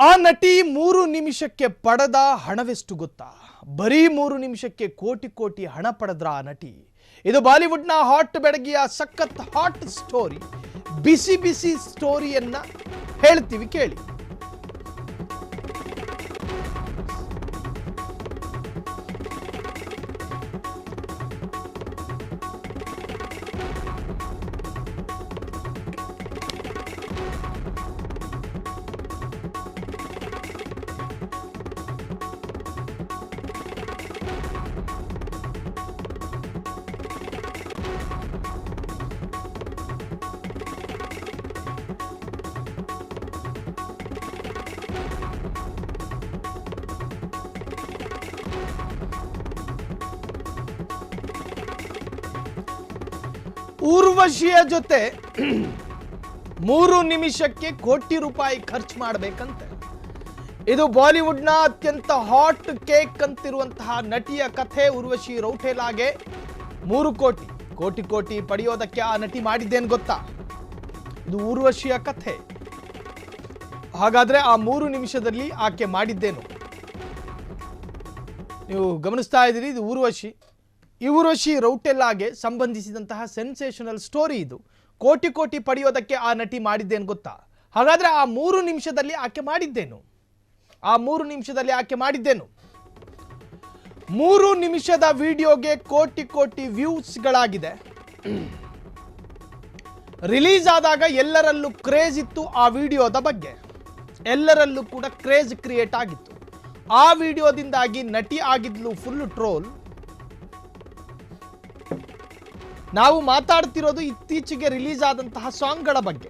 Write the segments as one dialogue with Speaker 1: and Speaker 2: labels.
Speaker 1: ಆ ನಟಿ 3 ನಿಮಿಷಕ್ಕೆ ಪಡೆದ ಹಣವೆಷ್ಟು ಗೊತ್ತಾ? ಬರೀ 3 ನಿಮಿಷಕ್ಕೆ ಕೋಟಿ ಕೋಟಿ ಹಣ ಪಡೆದ್ರ ಆ ನಟಿ. ಇದು ಬಾಲಿವುಡ್ನ ಹಾಟ್ ಬೆಡಗಿಯ ಸಖತ್ ಹಾಟ್ ಸ್ಟೋರಿ. ಬಿಸಿ ಬಿಸಿ ಸ್ಟೋರಿಯನ್ನ ಹೇಳ್ತೀವಿ ಕೇಳಿ. ಊರ್ವಶಿಯ ಜೊತೆ 3 ನಿಮಿಷಕ್ಕೆ ಕೋಟಿ ರೂಪಾಯಿ ಖರ್ಚು ಮಾಡಬೇಕಂತೆ. ಇದು ಬಾಲಿವುಡ್ನ ಅತ್ಯಂತ ಹಾಟ್ ಕೇಕ್ ಅಂತಿರುವಂತಹ ನಟಿಯ ಕಥೆ. ಊರ್ವಶಿ ರೌಟೇಲಾಗೆ 3 ಕೋಟಿ ಪಡೆಯೋದಕ್ಕೆ ಆ ನಟಿ ಮಾಡಿದ್ದೇನು ಗೊತ್ತಾ? ಇದು ಊರ್ವಶಿಯ ಕಥೆ. ಹಾಗಾದ್ರೆ ಆ 3 ನಿಮಿಷದಲ್ಲಿ ಆಕೆ ಮಾಡಿದ್ದೇನು ನೀವು ಗಮನಿಸ್ತಾ ಇದ್ದೀರಿ. ಇದು ಊರ್ವಶಿ. ಈ ಊರ್ವಶಿ ರೌಟೆಲ್ಲಾಗೆ ಸಂಬಂಧಿಸಿದಂತಹ ಸೆನ್ಸೇಷನಲ್ ಸ್ಟೋರಿ ಇದು. ಕೋಟಿ ಪಡೆಯೋದಕ್ಕೆ ಆ ನಟಿ ಮಾಡಿದ್ದೇನು ಗೊತ್ತಾ? ಹಾಗಾದ್ರೆ ಆ 3 ನಿಮಿಷದಲ್ಲಿ ಆಕೆ ಮಾಡಿದ್ದೇನು? 3 ನಿಮಿಷದ ವಿಡಿಯೋಗೆ ಕೋಟಿ ವ್ಯೂಸ್ಗಳಾಗಿದೆ. ರಿಲೀಸ್ ಆದಾಗ ಎಲ್ಲರಲ್ಲೂ ಕ್ರೇಜ್ ಇತ್ತು ಆ ವಿಡಿಯೋದ ಬಗ್ಗೆ. ಎಲ್ಲರಲ್ಲೂ ಕೂಡ ಕ್ರೇಜ್ ಕ್ರಿಯೇಟ್ ಆಗಿತ್ತು. ಆ ವಿಡಿಯೋದಿಂದಾಗಿ ನಟಿ ಆಗಿದ್ಲು ಫುಲ್ ಟ್ರೋಲ್. ನಾವು ಮಾತಾಡ್ತಿರೋದು ಇತ್ತೀಚೆಗೆ ರಿಲೀಸ್ ಆದಂತಹ ಸಾಂಗ್ಗಳ ಬಗ್ಗೆ,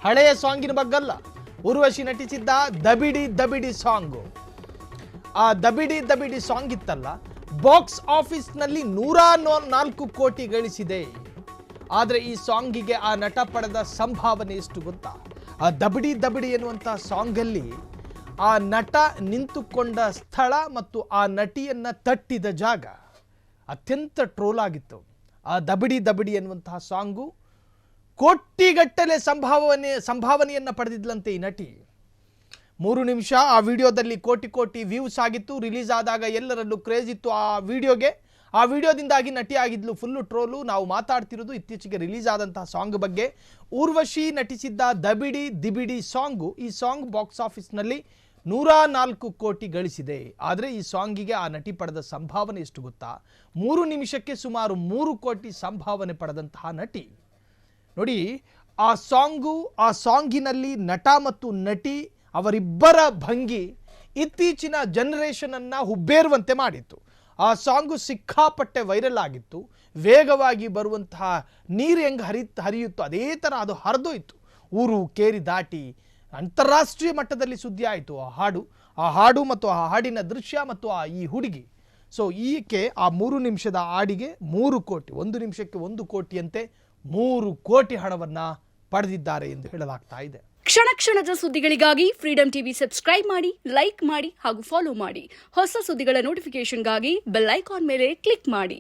Speaker 1: ಹಳೆಯ ಸಾಂಗಿನ ಬಗ್ಗಲ್ಲ. ಊರ್ವಶಿ ನಟಿಸಿದ್ದ ದಬಿಡಿ ಸಾಂಗು. ಆ ದಬಿಡಿ ಸಾಂಗ್ ಇತ್ತಲ್ಲ, ಬಾಕ್ಸ್ ಆಫೀಸ್ನಲ್ಲಿ 104 ಕೋಟಿ ಗಳಿಸಿದೆ. ಆದರೆ ಈ ಸಾಂಗಿಗೆ ಆ ನಟ ಪಡೆದ ಸಂಭಾವನೆ ಎಷ್ಟು ಗೊತ್ತಾ? ಆ ದಬಿಡಿ ಎನ್ನುವಂತಹ ಸಾಂಗಲ್ಲಿ ಆ ನಟ ನಿಂತುಕೊಂಡ ಸ್ಥಳ ಮತ್ತು ಆ ನಟಿಯನ್ನ ತಟ್ಟಿದ ಜಾಗ ಅತ್ಯಂತ ಟ್ರೋಲ್ ಆಗಿತ್ತು. ಆ ದಬಿಡಿ ಎನ್ನುವಂತಹ ಸಾಂಗು ಕೋಟಿಗಟ್ಟಲೆ ಸಂಭಾವನೆಯನ್ನು ಪಡೆದಿದ್ಲಂತೆ ಈ ನಟಿ. 3 ನಿಮಿಷ ಆ ವಿಡಿಯೋದಲ್ಲಿ ಕೋಟಿ ವ್ಯೂಸ್ ಆಗಿತ್ತು. ರಿಲೀಸ್ ಆದಾಗ ಎಲ್ಲರಲ್ಲೂ ಕ್ರೇಜ್ ಇತ್ತು ಆ ವಿಡಿಯೋಗೆ. ಆ ವಿಡಿಯೋದಿಂದಾಗಿ ನಟಿ ಆಗಿದ್ಲು ಫುಲ್ಲು ಟ್ರೋಲು. ನಾವು ಮಾತಾಡ್ತಿರೋದು ಇತ್ತೀಚೆಗೆ ರಿಲೀಸ್ ಆದಂತಹ ಸಾಂಗ್ ಬಗ್ಗೆ. ಊರ್ವಶಿ ನಟಿಸಿದ್ದ ದಬಿಡಿ ಸಾಂಗು. ಈ ಸಾಂಗ್ ಬಾಕ್ಸ್ ಆಫೀಸ್ನಲ್ಲಿ 104 ಕೋಟಿ ಗಳಿಸಿದೆ. ಆದರೆ ಈ ಸಾಂಗಿಗೆ ಆ ನಟಿ ಪಡೆದ ಸಂಭಾವನೆ ಎಷ್ಟು ಗೊತ್ತಾ? 3 ನಿಮಿಷಕ್ಕೆ ಸುಮಾರು 3 ಕೋಟಿ ಸಂಭಾವನೆ ಪಡೆದಂತಹ ನಟಿ. ನೋಡಿ, ಆ ಸಾಂಗಿನಲ್ಲಿ ನಟ ಮತ್ತು ನಟಿ ಅವರಿಬ್ಬರ ಭಂಗಿ ಇತ್ತೀಚಿನ ಜನರೇಷನ್ ಅನ್ನ ಹುಬ್ಬೇರುವಂತೆ ಮಾಡಿತ್ತು. ಆ ಸಾಂಗು ಸಿಕ್ಕಾಪಟ್ಟೆ ವೈರಲ್ ಆಗಿತ್ತು. ವೇಗವಾಗಿ ಬರುವಂತಹ ನೀರು ಹೆಂಗೆ ಹರಿಯುತ್ತೋ ಅದೇ ಥರ ಅದು ಹರಿದೋಯ್ತು. ಊರು ಕೇರಿ ದಾಟಿ ಅಂತಾರಾಷ್ಟ್ರೀಯ ಮಟ್ಟದಲ್ಲಿ ಸುದ್ದಿ ಆಯಿತು ಆ ಹಾಡು ಮತ್ತು ಆ ಹಾಡಿನ ದೃಶ್ಯ ಮತ್ತು ಈ ಹುಡುಗಿ. ಸೊ ಈಕೆ ಆ 3 ನಿಮಿಷದ ಹಾಡಿಗೆ 3 ಕೋಟಿ, 1 ನಿಮಿಷಕ್ಕೆ 1 ಕೋಟಿಯಂತೆ 3 ಕೋಟಿ ಹಣವನ್ನು ಪಡೆದಿದ್ದಾರೆ ಎಂದು ಹೇಳಲಾಗ್ತಾ ಇದೆ.
Speaker 2: ಕ್ಷಣದ ಸುದ್ದಿಗಳಿಗಾಗಿ ಫ್ರೀಡಂ ಟಿವಿ ಸಬ್ಸ್ಕ್ರೈಬ್ ಮಾಡಿ, ಲೈಕ್ ಮಾಡಿ ಹಾಗೂ ಫಾಲೋ ಮಾಡಿ. ಹೊಸ ಸುದ್ದಿಗಳ ನೋಟಿಫಿಕೇಶನ್ಗಾಗಿ ಬೆಲ್ ಐಕಾನ್ ಮೇಲೆ ಕ್ಲಿಕ್ ಮಾಡಿ.